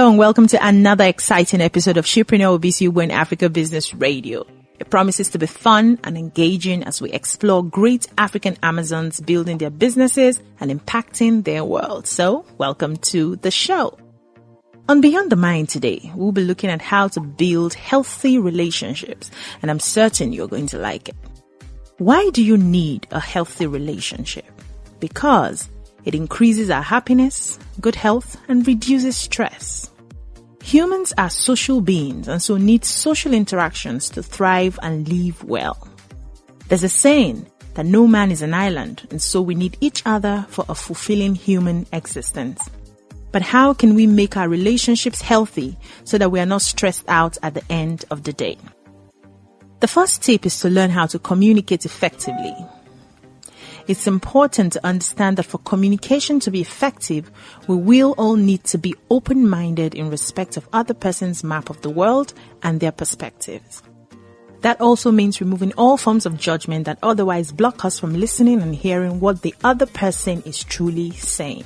Hello and welcome to another exciting episode of Shipreneur with BC in Africa Business Radio. It promises to be fun and engaging as we explore great African Amazons building their businesses and impacting their world. So, welcome to the show. On Beyond the Mind today, we'll be looking at how to build healthy relationships, and I'm certain you're going to like it. Why do you need a healthy relationship? Because it increases our happiness, good health, and reduces stress. Humans are social beings and so need social interactions to thrive and live well. There's a saying that no man is an island, and so we need each other for a fulfilling human existence. But how can we make our relationships healthy so that we are not stressed out at the end of the day? The first tip is to learn how to communicate effectively. It's important to understand that for communication to be effective, we will all need to be open-minded in respect of other person's map of the world and their perspectives. That also means removing all forms of judgment that otherwise block us from listening and hearing what the other person is truly saying.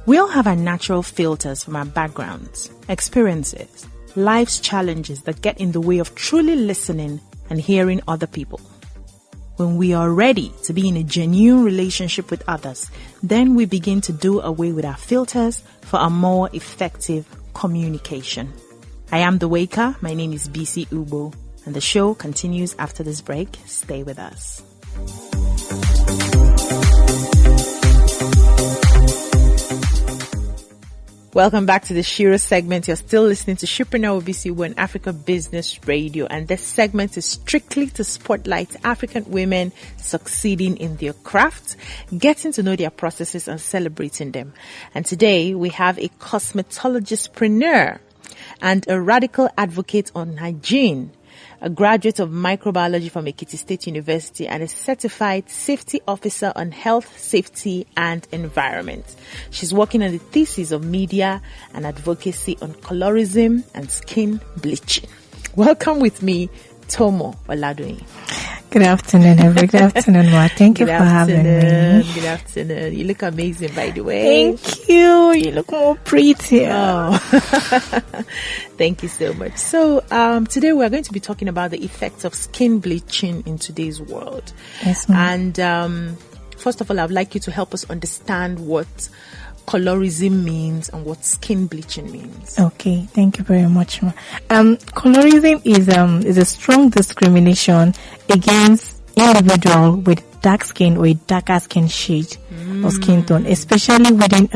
We all have our natural filters from our backgrounds, experiences, life's challenges that get in the way of truly listening and hearing other people. When we are ready to be in a genuine relationship with others, then we begin to do away with our filters for a more effective communication. I am the Waker. My name is BC Ubo, and the show continues after this break. Stay with us. Welcome back to the Shiro segment. You're still listening to Shipreneur with BC in Africa Business Radio, and this segment is strictly to spotlight African women succeeding in their craft, getting to know their processes and celebrating them. And today we have a cosmetologistpreneur and a radical advocate on hygiene, a graduate of Microbiology from Ekiti State University, and a certified safety officer on health, safety, and environment. She's working on the thesis of media and advocacy on colorism and skin bleaching. Welcome with me, Tomo Oladoyin. Good afternoon, everyone. Good afternoon, Ma. Thank you for having me. Good afternoon. You look amazing, by the way. Thank you. You look more pretty. Oh. Thank you so much. So, today we're going to be talking about the effects of skin bleaching in today's world. Yes, ma'am. And first of all, I'd like you to help us understand what colorism means and what skin bleaching means. Okay, thank you very much, Ma. Colorism is a strong discrimination against individual with dark skin or a darker skin shade or skin tone, especially within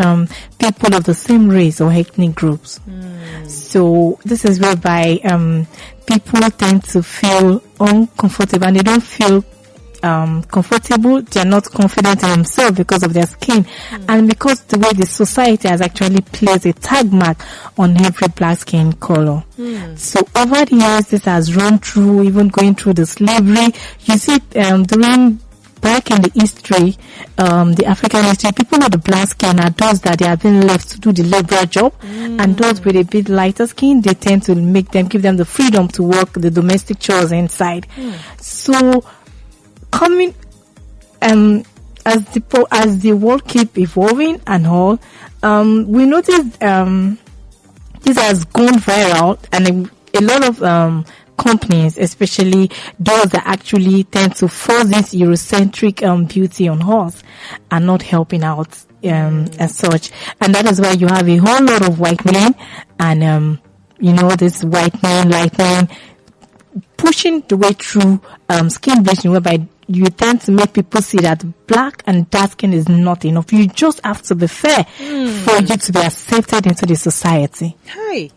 people of the same race or ethnic groups. So this is whereby people tend to feel uncomfortable and they don't feel comfortable. They're not confident in themselves because of their skin and because the way the society has actually placed a tag mark on every black skin color. So over the years, this has run through, even going through the slavery. You see, during back in the history, the African history, people with the black skin are those that they have been left to do the labor job, and those with a bit lighter skin, they tend to give them the freedom to work the domestic chores inside. So coming as the world keep evolving and all, we noticed this has gone viral, and a lot of companies, especially those that actually tend to force this Eurocentric beauty on us, are not helping out as such, and that is why you have a whole lot of white men and this white man lightning pushing the way through skin bleaching, whereby you tend to make people see that black and dark skin is not enough. You just have to be fair for you to be accepted into the society. Hi,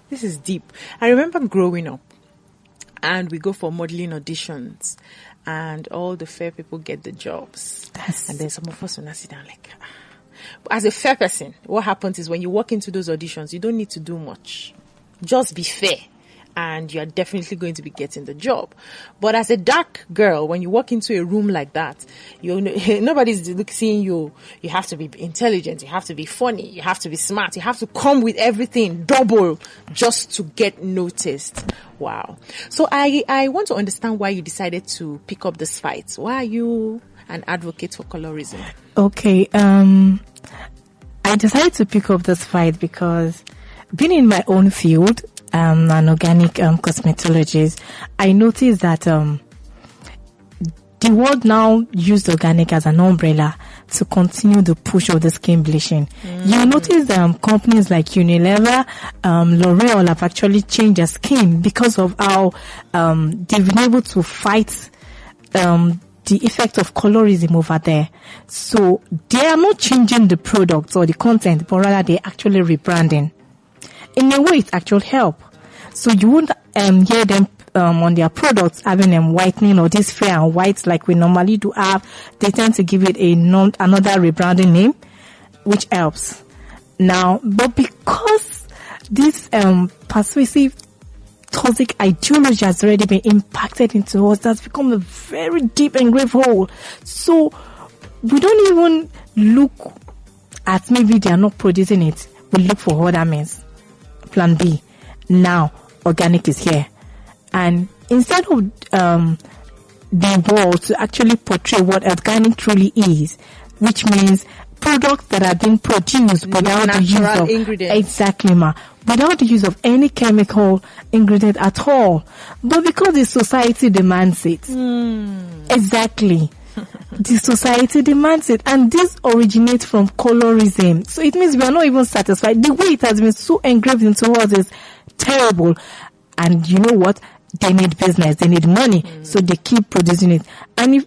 this is deep. I remember growing up, and we go for modeling auditions, and all the fair people get the jobs. Yes. And then some of us will not sit down like, as a fair person, what happens is when you walk into those auditions, you don't need to do much. Just be fair, and you're definitely going to be getting the job. But as a dark girl, when you walk into a room like that, nobody's seeing you. You have to be intelligent, you have to be funny, you have to be smart, you have to come with everything double just to get noticed. Wow. So I want to understand why you decided to pick up this fight. Why are you an advocate for colorism? Okay. I decided to pick up this fight because being in my own field, an organic cosmetologist, I noticed that the world now used organic as an umbrella to continue the push of the skin bleaching. You notice companies like Unilever, L'Oreal have actually changed their skin because of how they've been able to fight the effect of colorism over there. So they are not changing the product or the content, but rather they're actually rebranding. In a way, it actually help. So you won't hear them on their products having them whitening or this fair and white like we normally do have. They tend to give it another rebranding name, which helps. Now, but because this persuasive toxic ideology has already been impacted into us, that's become a very deep and grave hole. So we don't even look at maybe they are not producing it. We look for other means. Plan B. Now, organic is here. And instead of the world to actually portray what organic truly is, which means products that are being produced without the use of ingredients. Exactly, without the use of any chemical ingredient at all. But because the society demands it. Exactly. The society demands it, and this originates from colorism. So it means we are not even satisfied. The way it has been so engraved into us is terrible. And you know what? They need business, they need money, so they keep producing it. And if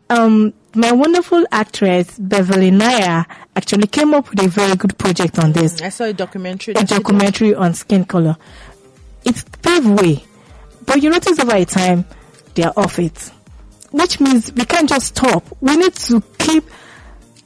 my wonderful actress Beverly Naya actually came up with a very good project on this. I saw a documentary. On skin color. It's paved way, but you notice over time they are off it, which means we can't just stop. We need to keep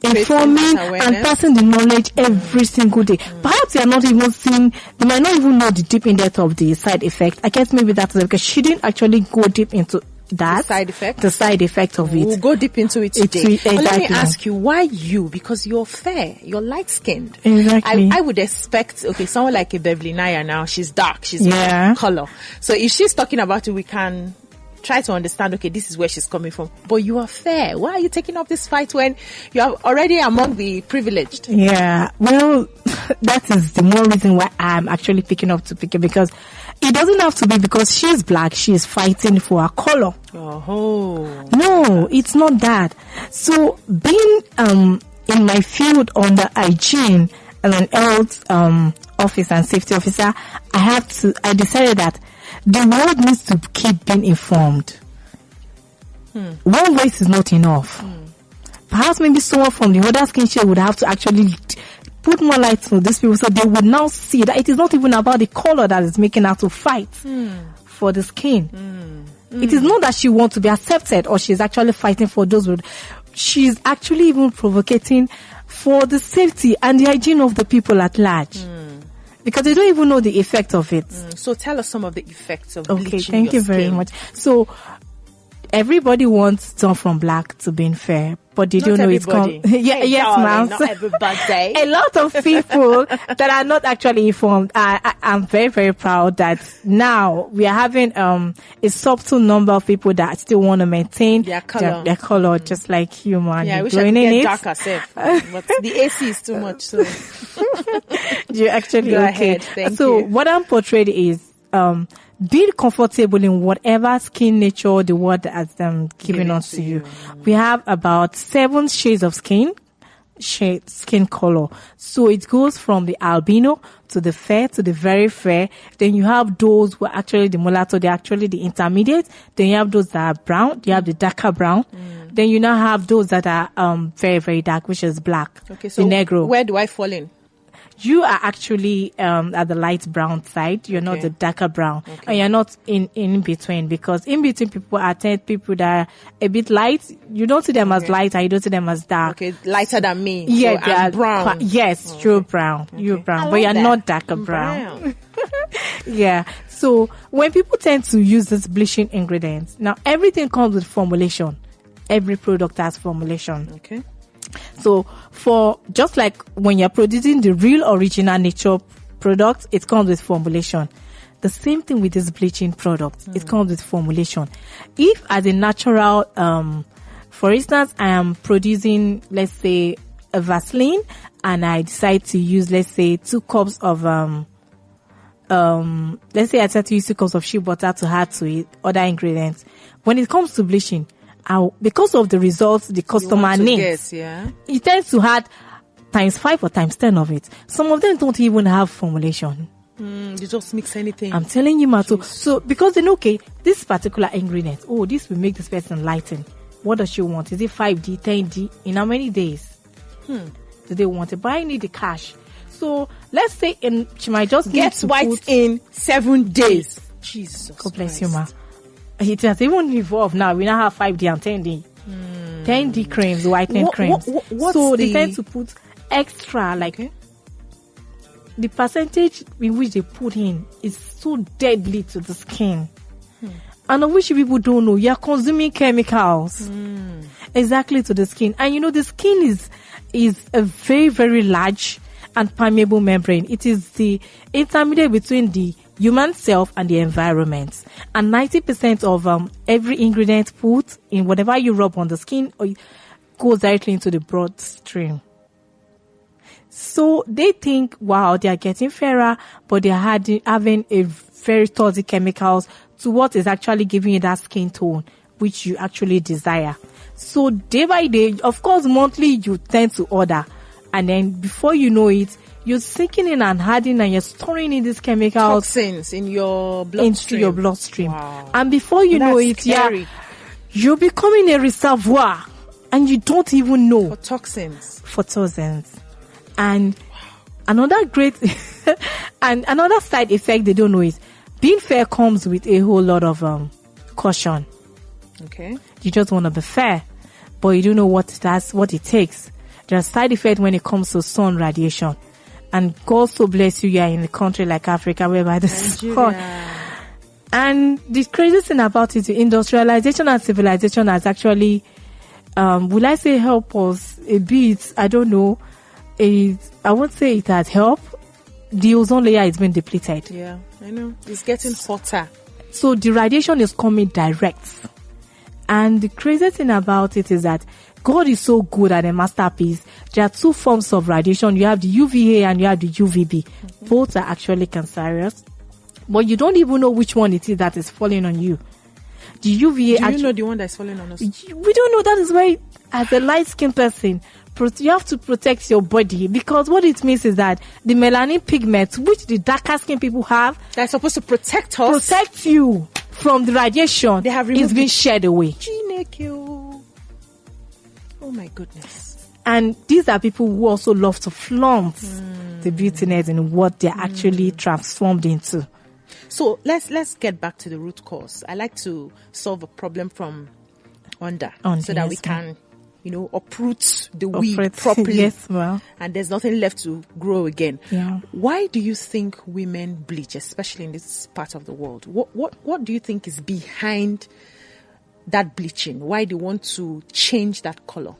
informing and passing the knowledge every single day. Perhaps they are not even seeing, they might not even know the deep in depth of the side effect. I guess maybe that's because she didn't actually go deep into that. The side effect of it. We'll go deep into it today. Exactly. But let me ask you, why you? Because you're fair, you're light skinned. Exactly. I would expect, someone like a Beverly Naya now, she's dark, she's color. So if she's talking about it, we can try to understand, this is where she's coming from. But you are fair. Why are you taking up this fight when you are already among the privileged? Yeah, well, that is the more reason why I'm actually picking up to pick it, because it doesn't have to be because she's black, she's fighting for her color. Oh. No, it's not that. So being in my field under hygiene and an health office and safety officer, I decided that the world needs to keep being informed. One voice is not enough. Perhaps maybe someone from the other skin shade would have to actually put more light on these people so they would now see that it is not even about the color that is making her to fight for the skin. It is not that she wants to be accepted or she's actually fighting for those. She's actually even provocating for the safety and the hygiene of the people at large. Because they don't even know the effect of it. So tell us some of the effects of bleaching. Okay, thank you very much. So everybody wants turn from black to being fair, but they don't know it's called. Yes, ma'am. Not everybody. A lot of people that are not actually informed. I'm very, very proud that now we are having a subtle number of people that still want to maintain their color, just like you, man. Yeah, I wish I could get darker self, but the AC is too much. So you actually go okay? Ahead. Thank so you. What I'm portrayed is being comfortable in whatever skin nature the world has given us to you. We have about 7 shades of skin color. So it goes from the albino to the fair to the very fair. Then you have those who are actually the mulatto, they're actually the intermediate. Then you have those that are brown, you have the darker brown. Then you now have those that are very, very dark, which is black. Okay, so the negro. Where do I fall in? You are actually at the light brown side. You're not the darker brown. And you're not in between, because in between people are people that are a bit light. You don't see them as light and you don't see them as dark. Okay, lighter than me. Yeah, so they are brown. Yes, you're brown. Okay. You're brown. But you're not darker brown. Yeah. So when people tend to use this bleaching ingredients, now everything comes with formulation. Every product has formulation. Okay. So for just like when you're producing the real original nature product, it comes with formulation. The same thing with this bleaching product. It comes with formulation. If as a natural, for instance, I am producing, let's say, a Vaseline and I decide to use, let's say, 2 cups of let's say I decide to use 2 cups of shea butter to add to it other ingredients. When it comes to bleaching, because of the results the customer needs, it tends to add times 5 or times 10 of it. Some of them don't even have formulation. You just mix anything. I'm telling you, Mato. So because they know, okay, this particular ingredient, this will make this person lighten. What does she want? Is it 5D, 10D? In how many days do they want it? But I need the cash. So let's say she might just get white in 7 days. Jesus, God bless you, ma. It has even evolved now. We now have 5D and 10D. 10D creams, whitening creams. So they tend to put extra, like the percentage in which they put in is so deadly to the skin. And of which people don't know, you're consuming chemicals exactly to the skin. And you know, the skin is a very, very large and permeable membrane. It is the intermediate between the human self and the environment. And 90% of every ingredient put in whatever you rub on the skin goes directly into the bloodstream. So they think, wow, they are getting fairer, but they are having a very toxic chemicals to what is actually giving you that skin tone, which you actually desire. So day by day, of course, monthly, you tend to order. And then before you know it, you're sinking in and adding and you're storing in these chemicals. Toxins in your bloodstream. Into your bloodstream. Wow. And before you know it, you're becoming a reservoir and you don't even know. For toxins. And another great and another side effect they don't know is being fair comes with a whole lot of caution. Okay. You just want to be fair, but you don't know what it takes. There are side effects when it comes to sun radiation. And God so bless you are in a country like Africa whereby the sun. And the crazy thing about it, industrialization and civilization has actually, will I say help us a bit? I don't know. I won't say it has helped. The ozone layer is being depleted. Yeah, I know. It's getting hotter. So the radiation is coming direct. And the crazy thing about it is that God is so good at a masterpiece. There are 2 forms of radiation. You have the UVA and you have the UVB. Both are actually cancerous. But you don't even know which one it is that is falling on you. The UVA... Do you know the one that's falling on us? We don't know. That is why, as a light-skinned person, you have to protect your body, because what it means is that the melanin pigment, which the darker skin people have, that's supposed to protect us, protect you from the radiation, they have is being shed away. Oh my goodness. And these are people who also love to flaunt the beautiness and what they're actually transformed into. So let's get back to the root cause. I like to solve a problem from under so that we can, uproot the weed properly. Yes, well. And there's nothing left to grow again. Yeah. Why do you think women bleach, especially in this part of the world? What do you think is behind that bleaching? Why do you want to change that color?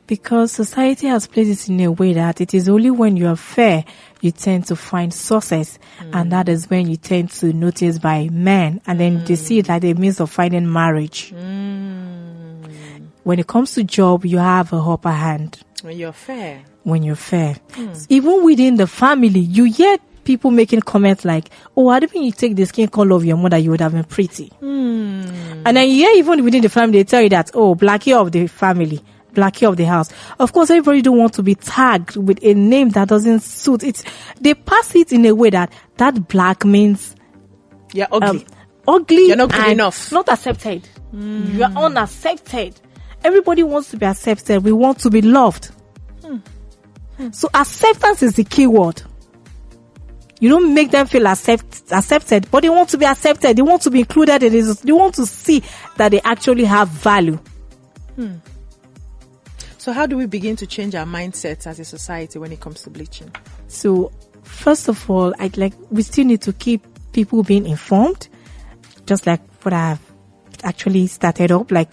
Because society has placed it in a way that it is only when you are fair you tend to find success, and that is when you tend to notice by men, and then they see it like a means of finding marriage. When it comes to job, you have a upper hand. When you're fair. Even within the family, you hear people making comments like, oh, I don't think you take the skin color of your mother, you would have been pretty. And then you hear even within the family, they tell you that, oh, blackie of the family, blackie of the house. Of course, everybody don't want to be tagged with a name that doesn't suit it. They pass it in a way that black means you're ugly. Ugly. You're not good enough. Not accepted. You are unaccepted. Everybody wants to be accepted. We want to be loved. So acceptance is the key word. You don't make them feel accepted, but they want to be accepted. They want to be included in this. They want to see that they actually have value. So how do we begin to change our mindsets as a society when it comes to bleaching? So first of all, we still need to keep people being informed, just like what I've actually started up, like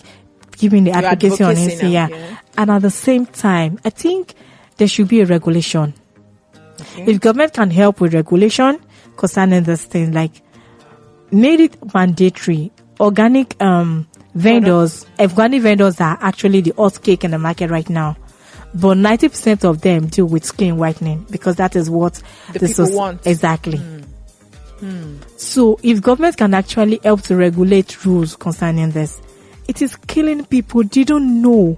giving the advocacy on it. Yeah. And at the same time, I think there should be a regulation. Okay. If government can help with regulation concerning this thing, like made it mandatory, organic vendors are actually the hot cake in the market right now. but 90% of them deal with skin whitening because that is what the people want. Exactly. So if government can actually help to regulate rules concerning this, it is killing people. They don't know.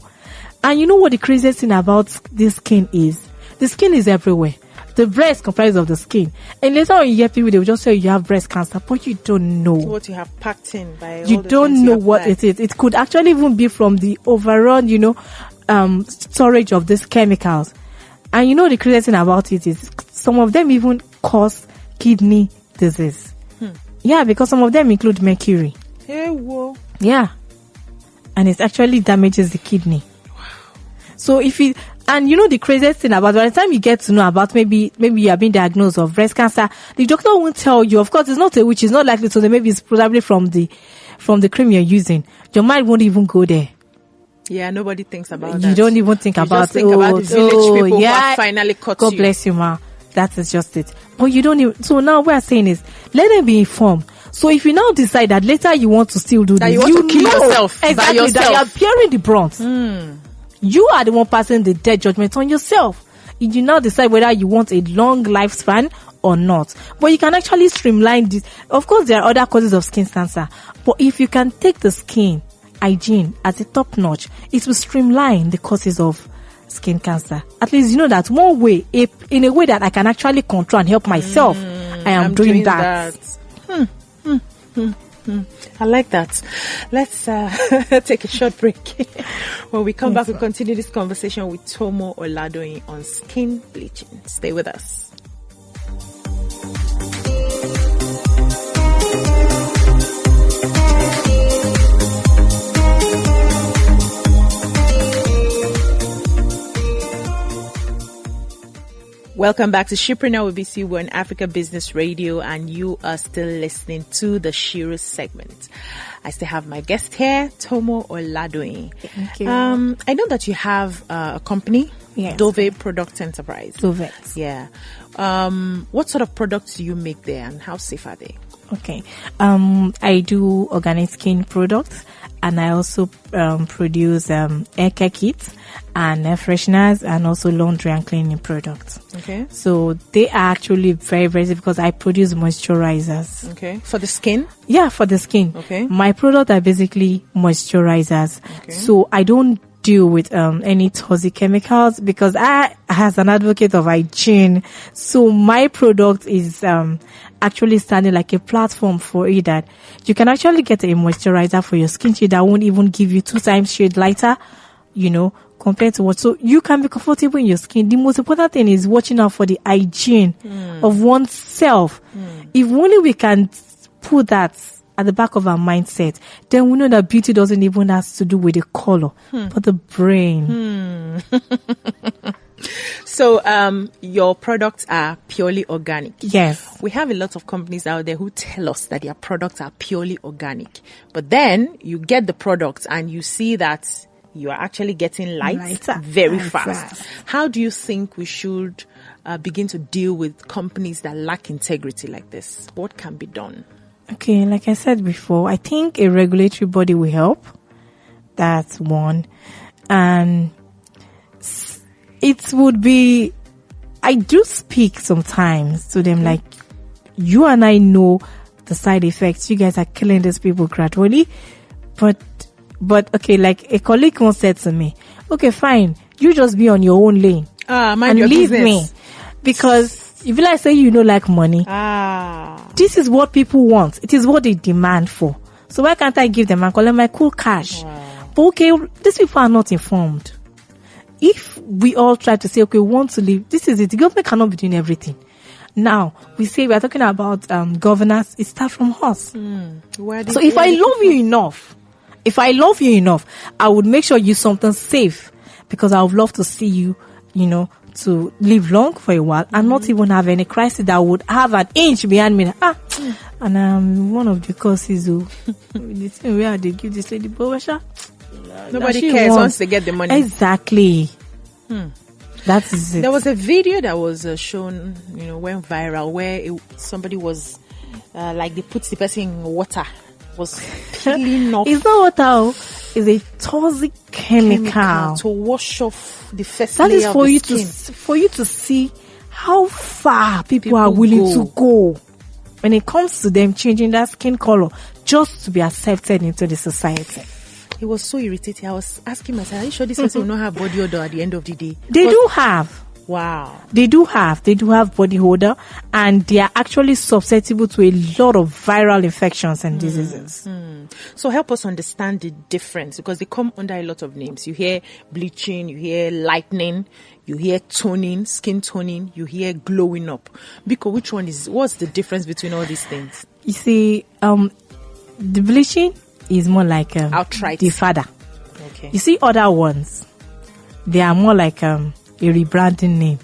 And you know what the craziest thing about this skin is? The skin is everywhere. The breast comprises of the skin. And later on you hear people, they will just say you have breast cancer, but you don't know what you have packed in by you all the don't know what it is. It could actually even be from the overall, storage of these chemicals. And you know the craziest thing about it is some of them even cause kidney disease. Yeah, because some of them include mercury. Hey, whoa. Yeah. And it actually damages the kidney. Wow. So and you know the craziest thing about, by the time you get to know about maybe you are being diagnosed of breast cancer, the doctor won't tell you. Of course, it's not a witch. It's not likely to. Maybe it's probably from the cream you're using. Your mind won't even go there. Yeah, nobody thinks about that. You don't even think about just think about the village people who have finally caught God you. bless you, ma. That is just it. But you don't even. So now what we're saying is, let them be informed. So if you now decide that later you want to still do that this, you want to kill yourself exactly by yourself. That you are bearing the brunt. You are the one passing the death judgment on yourself. You now decide whether you want a long lifespan or not. But you can actually streamline this. Of course, there are other causes of skin cancer. But if you can take the skin hygiene as a top notch, it will streamline the causes of skin cancer. At least you know that one way, in a way that I can actually control and help myself, I am doing that. I like that. Let's take a short break. When we come back, we'll continue this conversation with Tomo Oladoyin on skin bleaching. Stay with us. Welcome back to Shipreneur with BC. We're on Africa Business Radio and you are still listening to the Shiro segment. I still have my guest here, Tomo Oladoyin. Thank you. I know that you have a company, yes. DOVET PRODUCTS ENTERPRISE. DOVET. Yeah. What sort of products do you make there and how safe are they? Okay. I do organic skin products and I also produce hair care kits and air fresheners and also laundry and cleaning products. Okay. So they are actually very, very safe because I produce moisturizers. Okay. For the skin? Yeah, for the skin. Okay. My products are basically moisturizers. Okay. So I don't deal with any toxic chemicals because I, as an advocate of hygiene, so my product is actually standing like a platform for it that you can actually get a moisturizer for your skin shade that won't even give you 2 times shade lighter, compared to what. So you can be comfortable in your skin. The most important thing is watching out for the hygiene of oneself. If only we can put that at the back of our mindset, then we know that beauty doesn't even have to do with the color, but the brain. So, your products are purely organic. Yes. We have a lot of companies out there who tell us that their products are purely organic. But then you get the products and you see that you are actually getting lighter very fast. How do you think we should begin to deal with companies that lack integrity like this? What can be done? Okay, like I said before, I think a regulatory body will help. That's one. And it would be, I do speak sometimes to them like, you and I know the side effects. You guys are killing these people gradually. But okay, like a colleague once said to me, okay, fine, you just be on your own lane. Mind and your leave business. me. Because if I say you don't like money, this is what people want. It is what they demand for. So why can't I give them and collect my cool cash? Wow. But okay, these people are not informed. If we all try to say, okay, we want to leave, this is it. The government cannot be doing everything. Now, we say we are talking about governance. It starts from us. So if I love you enough, I would make sure you something safe because I would love to see you, to live long for a while and not even have any crisis that would have an inch behind me. And one of the causes, the thing where they give this lady, nobody cares once they get the money. Exactly. That is it. There was a video that was shown, went viral where somebody was like they put the person in water, was peeling off. It's not water. is a toxic chemical to wash off the first that layer is for of the you skin. for you to see how far people are willing to go when it comes to them changing their skin color just to be accepted into the society. It was so irritating. I was asking myself, are you sure this person will not have body odor at the end of the day? They do have. Wow. They do have body odor, and they are actually susceptible to a lot of viral infections and diseases. So help us understand the difference, because they come under a lot of names. You hear bleaching, you hear lightening, you hear toning, skin toning, you hear glowing up. Because what's the difference between all these things? You see, the bleaching is more like outright the father. Okay. You see, other ones, they are more like a rebranding name.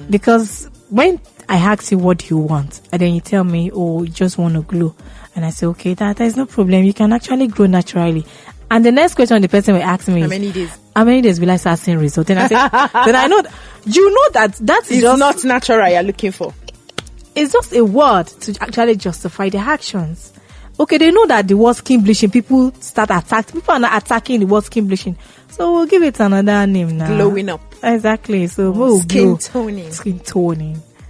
Because when I ask you what you want, and then you tell me, oh, you just want to glow, and I say, okay, that is no problem. You can actually grow naturally. And the next question the person will ask me how is, many days? How many days will I start seeing results? And I say, then I know you know that is It's just not natural you're looking for. It's just a word to actually justify their actions. Okay, they know that the word skin bleaching, people are not attacking the word skin bleaching. So we'll give it another name now. Glowing up. Exactly. So we'll skin glow. toning.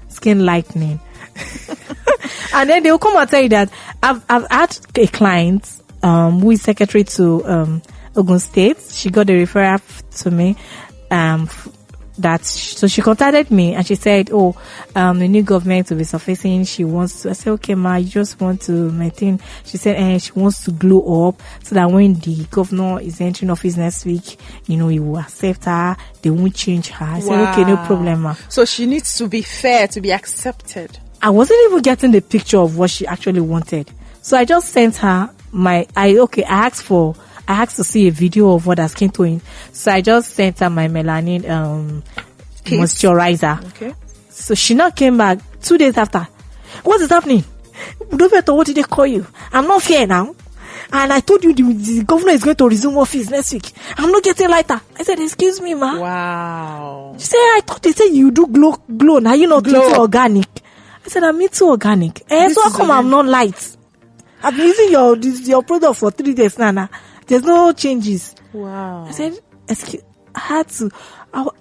Skin lightening. And then they'll come and tell you that I've had a client who is secretary to Ogun State. She got a referral to me. So she contacted me and she said, the new government will be surfacing. She wants to. I said, okay, ma, you just want to maintain. She said, she wants to glow up so that when the governor is entering office next week, he will accept her. They won't change her. I said, okay, no problem, ma. So she needs to be fair to be accepted. I wasn't even getting the picture of what she actually wanted. So I just sent her I asked to see a video of what her skin tone. So I just sent her my melanin moisturizer. Okay. So she now came back 2 days after. What is happening? What did they call you? I'm not fair now. And I told you the governor is going to resume office next week. I'm not getting lighter. I said, excuse me, ma. Wow. She said, I thought they said you do glow. Now you not into organic. I said, I'm into organic. So how come I'm not light? I've been using your product for 3 days now. There's no changes. Wow. I said, I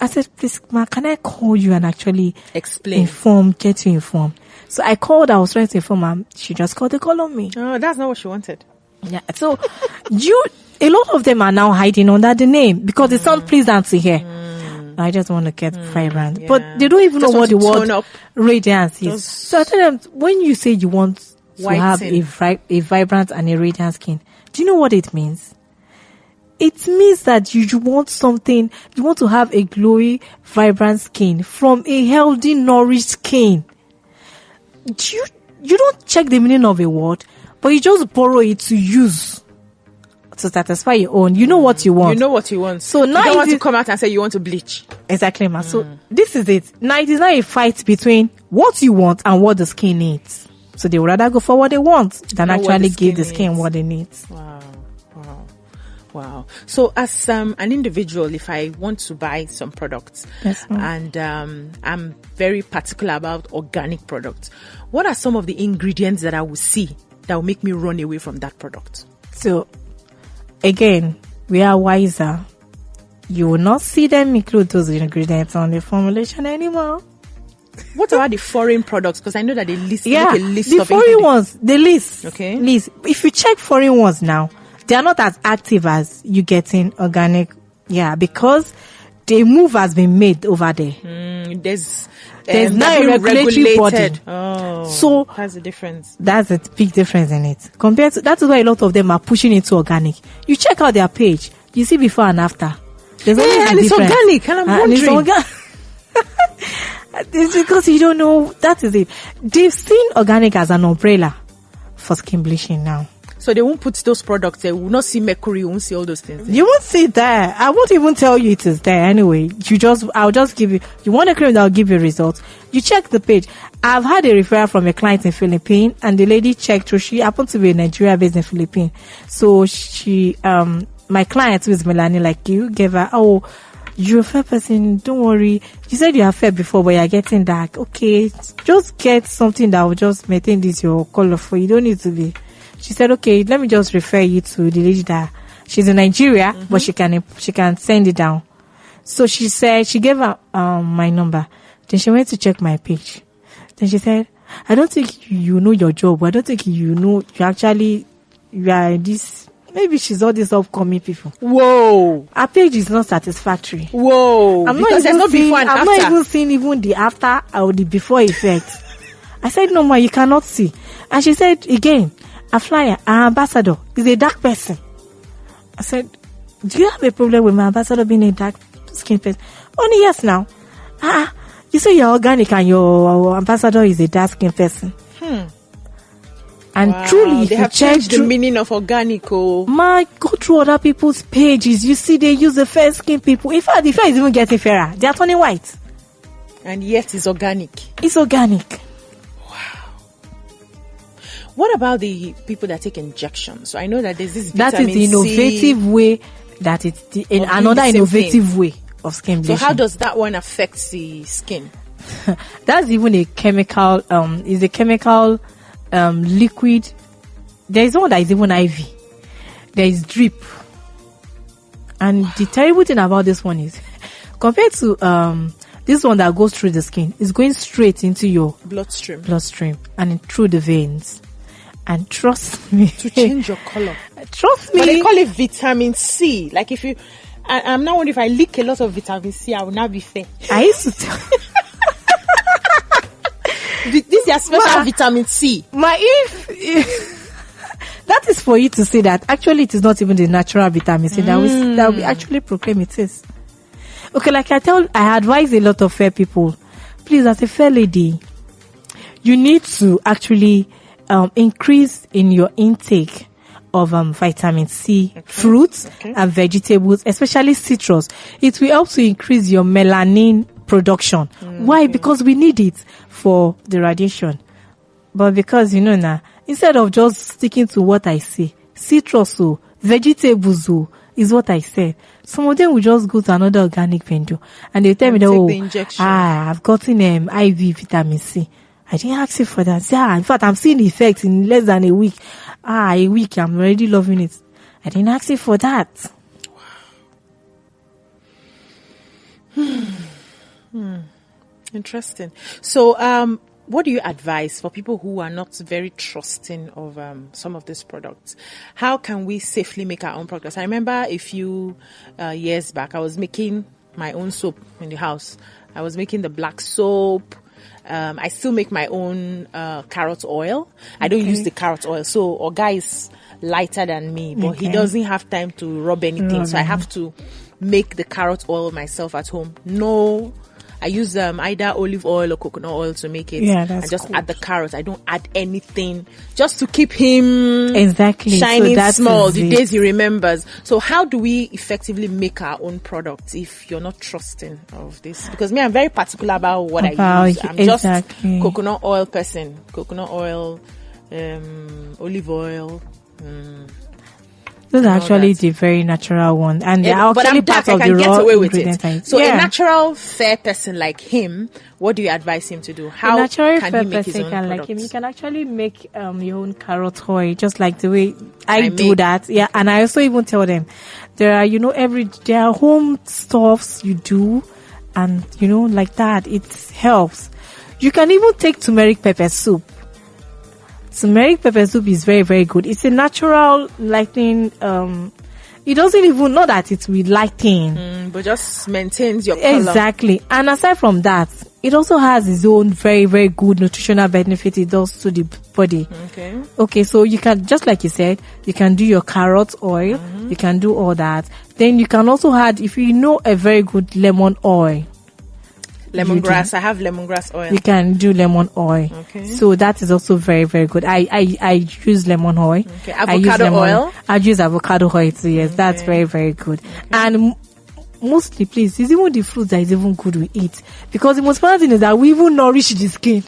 said, please, ma, can I call you and actually explain, get you informed? So I called, I was trying to inform her. She just called, they call on me. Oh, that's not what she wanted. Yeah. So a lot of them are now hiding under the name because it sounds pleasant to hear. I just want to get vibrant. Yeah. But they don't even know what the word radiance is. So I tell them, when you say you want to have a vibrant and a radiant skin, do you know what it means? It means that you want to have a glowy, vibrant skin from a healthy, nourished skin. You don't check the meaning of a word, but you just borrow it to use to satisfy your own. You know what you want. So now you don't want to come out and say you want to bleach. Exactly, ma. So this is it. Now it is not a fight between what you want and what the skin needs. So they would rather go for what they want than actually give the skin what it needs. Wow. So as an individual, if I want to buy some products, yes, and I'm very particular about organic products, what are some of the ingredients that I will see that will make me run away from that product? So again, we are wiser. You will not see them include those ingredients on the formulation anymore. What about the foreign products? Because I know that they list make a list the of foreign ones. They list. Okay. List. If you check foreign ones now, they are not as active as you get in organic. Yeah, because the move has been made over there. There's not a regulatory body. Oh, so that's the difference. That's a big difference in it. Compared to that is why a lot of them are pushing into organic. You check out their page, you see before and after. There's always a difference. It's organic, and I'm wondering. It's because you don't know. That is it. They've seen organic as an umbrella for skin bleaching now. So they won't put those products there. We will not see mercury. You won't see all those things there. You won't see that. I won't even tell you it is there anyway. I'll just give you. You want a cream that will give you results. You check the page. I've had a referral from a client in Philippines, and the lady checked through. She happened to be a Nigeria based in Philippines. So she, my client who is Melanie like you, gave her, you're a fair person, don't worry. You said you are fair before, but you're getting dark. Okay, just get something that will just maintain this your color for you. Don't need to be. She said, okay, let me just refer you to the lady that She's in Nigeria, but she can send it down. So she said, she gave her my number. Then she went to check my page. Then she said, I don't think you know your job. I don't think you know you are this. Maybe she's all these upcoming people. Whoa. Her page is not satisfactory. Whoa. Because there's no before and after. I'm not even seeing even the after or the before effect. I said, no, ma, you cannot see. And she said, again, a flyer, an ambassador is a dark person. I said, do you have a problem with my ambassador being a dark skin person? Only yes now. You say you're organic and your ambassador is a dark skin person. And truly, if they you have check changed the meaning of organic. Oh, go through other people's pages. You see, they use the fair skin people. In fact, the fair is even getting fairer. They are turning white. And yet it's organic. It's organic. What about the people that take injections? So I know that there's this vitamin That is the innovative way. That it's another innovative way of skin bleaching. So how does that one affect the skin? That's even a chemical. Is a chemical liquid. There is one that is even IV. There is drip. And the terrible thing about this one is, compared to this one that goes through the skin, is going straight into your bloodstream and through the veins. And trust me, to change your color. Trust me. But they call it vitamin C. Like if you, I'm now wondering if I lick a lot of vitamin C, I will not be fair. I used to tell. This is your special vitamin C. If that is for you to say that actually it is not even the natural vitamin C that we actually proclaim it is. Okay, like I advise a lot of fair people, please, as a fair lady, you need to actually increase in your intake of vitamin C, fruits and vegetables, especially citrus. It will help to increase your melanin production. Why? Because we need it for the radiation. But because, now, instead of just sticking to what I say, citrus, vegetables, is what I said. Some of them will just go to another organic vendor and they tell me that, I've gotten IV vitamin C. I didn't ask you for that. Yeah, in fact, I'm seeing the effects in less than a week. A week, I'm already loving it. I didn't ask you for that. Interesting. So, what do you advise for people who are not very trusting of some of these products? How can we safely make our own products? I remember a few years back, I was making my own soap in the house. I was making the black soap. I still make my own carrot oil. I don't use the carrot oil. So Oga is lighter than me, but he doesn't have time to rub anything. So I have to make the carrot oil myself at home. No, I use either olive oil or coconut oil to make it. Yeah, that's I just cool. add the carrot. I don't add anything, just to keep him shining so small the days he remembers. So how do we effectively make our own products if you're not trusting of this? Because me, I'm very particular about what I use. I'm just coconut oil person. Coconut oil, olive oil. Those are actually the very natural one, and they are actually part of the raw ingredients. So a natural fair person like him, what do you advise him to do? How can he make his own products? Like him, you can actually make your own carrot oil, just like the way I do that. Yeah, and I also even tell them there are there are home stuffs you do, and like that it helps. You can even take turmeric pepper soup. Turmeric pepper soup is very, very good. It's a natural lighting. It doesn't even know that it's with lighting, but just maintains your color. Exactly. And aside from that, it also has its own very, very good nutritional benefit it does to the body. Okay. So you can, just like you said, you can do your carrot oil. You can do all that. Then you can also add, if you know, a very good lemon oil. Lemongrass. I have lemongrass oil. You can do lemon oil. Okay. So that is also very, very good. I use lemon oil. Okay. Avocado oil. I use avocado oil too. Yes, that's very, very good. And mostly, please, it's even the fruits that is even good we eat, because the most important thing is that we even nourish the skin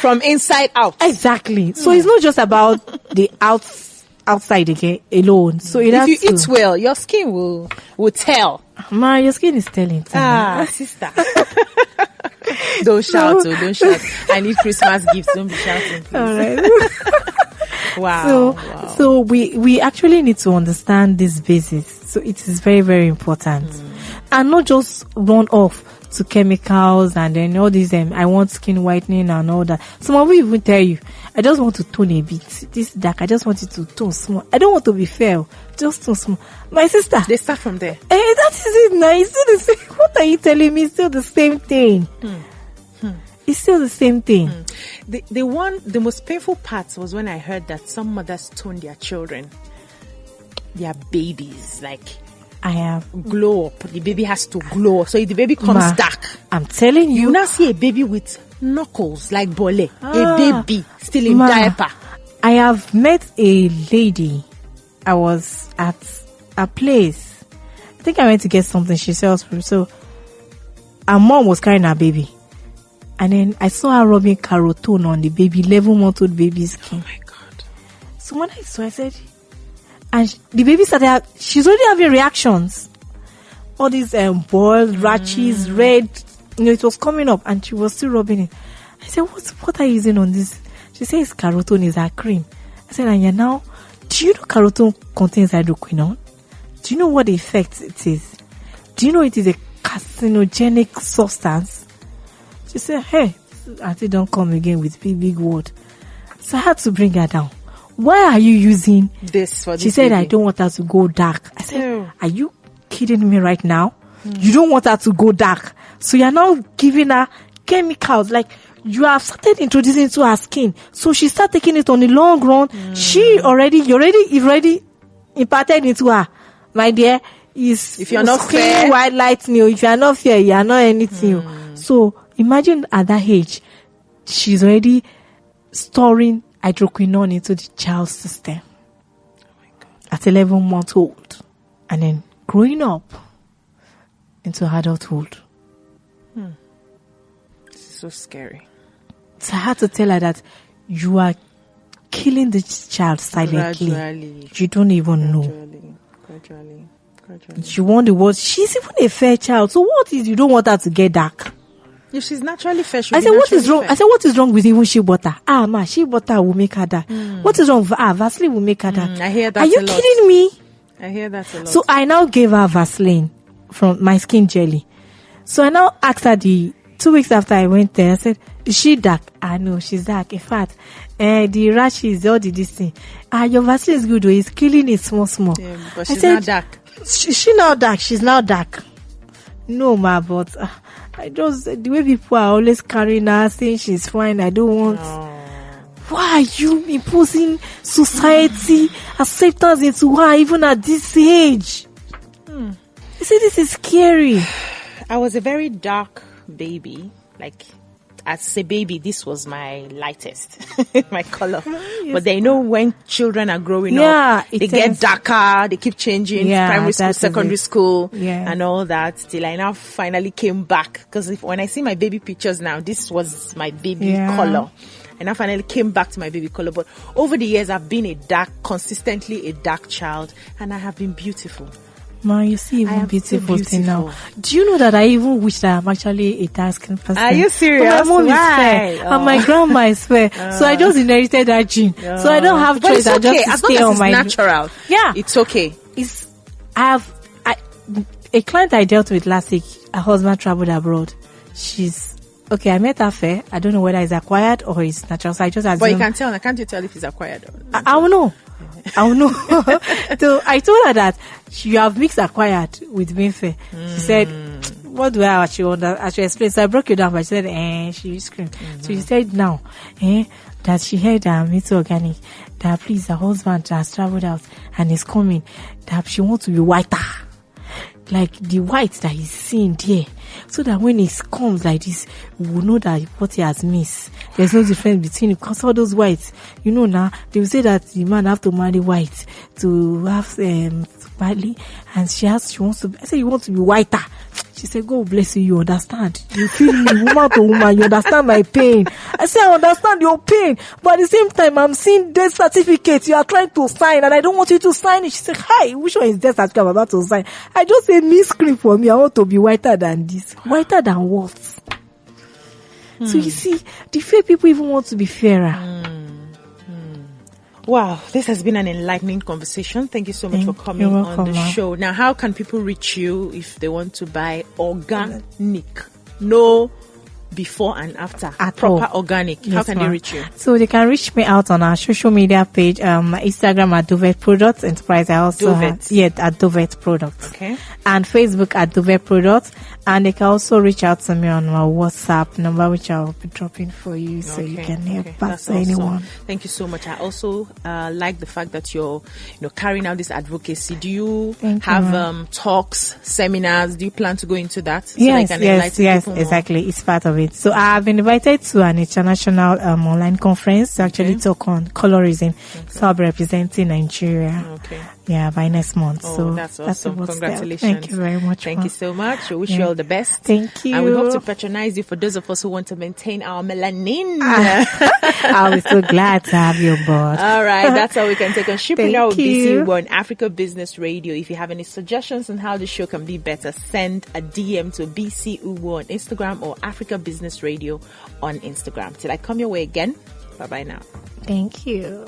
from inside out. Exactly. So it's not just about the outside again alone. So if you eat well, your skin will tell. Ma, your skin is telling. Sister. Don't shout. I need Christmas gifts. Don't be shouting, please. All right. Wow. So we actually need to understand this basis. So it is very, very important. And not just run off to chemicals and then all these, I want skin whitening and all that. Some of you even tell you, I just want to tone a bit. This dark, I just want it to tone small. I don't want to be fair, just tone small. My sister. They start from there. That is it now. It's still the same. What are you telling me? It's still the same thing. It's still the same thing. The most painful part was when I heard that some mothers tone their children, their babies, like, I have glow up. The baby has to glow up. So if the baby comes dark, I'm telling you. You now see a baby with knuckles like bole. A baby still in diaper. I have met a lady. I was at a place. I think I went to get something. She sells food. So her mom was carrying her baby. And then I saw her rubbing carotone on the baby, 11-month-old baby's skin. Oh my God. So when I saw, I said, and the baby started, she's already having reactions. All these boils, rashes, red, it was coming up and she was still rubbing it. I said, what are you using on this? She says carotone is her cream. I said, and now, do you know carotone contains hydroquinone? Do you know what the effect it is? Do you know it is a carcinogenic substance? She said, hey, auntie, don't come again with big word. So I had to bring her down. Why are you using this for this? She said, baby? I don't want her to go dark. I said, are you kidding me right now? You don't want her to go dark. So you're now giving her chemicals. Like, you have started introducing to her skin. So she started taking it on the long run. You already imparted into her. My dear, if you're not fair, white lightning. If you're not fair, you're not anything. So imagine at that age, she's already storing hydroquinone into the child's system. Oh my God. At 11 months old. And then growing up into adulthood. This is so scary. So I had to tell her that you are killing the child silently. Gradually. You don't even know. Gradually. You want the world. She's even a fair child. So what is you don't want her to get dark? If she's naturally fair, I said, what is wrong? I said, what is wrong with even shea butter? Shea butter will make her dark. What is wrong with Vaseline will make her dark. I hear that. Are you kidding me? I hear that a lot. So I now gave her Vaseline from my skin jelly. So I now asked her 2 weeks after I went there, I said, is she dark? No, she's dark. In fact, the rashes, all this thing. Your Vaseline is good though. It's killing it small. Yeah, but she's not dark. She now dark. She's now dark. No, but I just, the way people are always carrying her, saying she's fine, I don't want. Why are you imposing society acceptance into her even at this age? You see, this is scary. I was a very dark baby. Like, as a baby, this was my lightest, my color. Yes. But then, when children are growing up, they get darker, they keep changing, primary school, secondary school, and all that, till I now finally came back. Because when I see my baby pictures now, this was my baby color. And I finally came back to my baby color. But over the years, I've been consistently a dark child, and I have been beautiful. Ma, you see even beautiful thing now. Do you know that I even wish that I'm actually a dark skin person? Are you serious? But my mom is fair, and my grandma is fair. So I just inherited that gene. So I don't have choice. I just stay on my natural. Yeah, it's okay. A client I dealt with last week, her husband traveled abroad. She's okay. I met her fair. I don't know whether it's acquired or it's natural. So I just assume. But you can tell. Can't you tell if it's acquired? I will know. So I told her that you have mixed acquired with being fair. She said, what do I actually explain? So I broke it down, but she said, she screamed. So she said now, that she heard it's organic, that please, her husband has traveled out and is coming, that she wants to be whiter. Like the white that he's seeing there. So that when it comes like this, we will know that what he has missed. There's no difference between it. Because all those whites, now, they will say that the man have to marry white to have, badly. And she wants to, I said, you want to be whiter. She said, God bless you, you understand. You feel me, woman to woman, you understand my pain. I said, I understand your pain. But at the same time, I'm seeing death certificate you are trying to sign, and I don't want you to sign it. She said, hi, which one is death certificate I'm about to sign? I just said, miscreant for me. I want to be whiter than this. Whiter than what? So you see, the fair people even want to be fairer. Wow, this has been an enlightening conversation. Thank you so much for coming on the show. Now, how can people reach you if they want to buy organic? No before and after. Proper organic. Yes, how can they reach you? So they can reach me out on our social media page, Instagram at DOVET PRODUCTS ENTERPRISE. I also at DOVET PRODUCTS. Okay. And Facebook at DOVET PRODUCTS. And they can also reach out to me on my WhatsApp number, which I'll be dropping for you, so you can help back to anyone. Thank you so much. I also like the fact that you're, carrying out this advocacy. Do you have talks, seminars? Do you plan to go into that? So yes, exactly. It's part of it. So I've been invited to an international online conference to actually talk on colorism. So I'll be representing Nigeria. Okay. Yeah, by next month. So that's awesome. Congratulations. Thank you very much. Thank you so much. We wish you all the best. Thank you. And we hope to patronize you for those of us who want to maintain our melanin. I'll be so glad to have you on board. All right. That's all we can take on Shipreneur with BC on Africa Business Radio. If you have any suggestions on how the show can be better, send a DM to BC Uwo on Instagram or Africa Business Radio on Instagram. Till I come your way again. Bye-bye now. Thank you.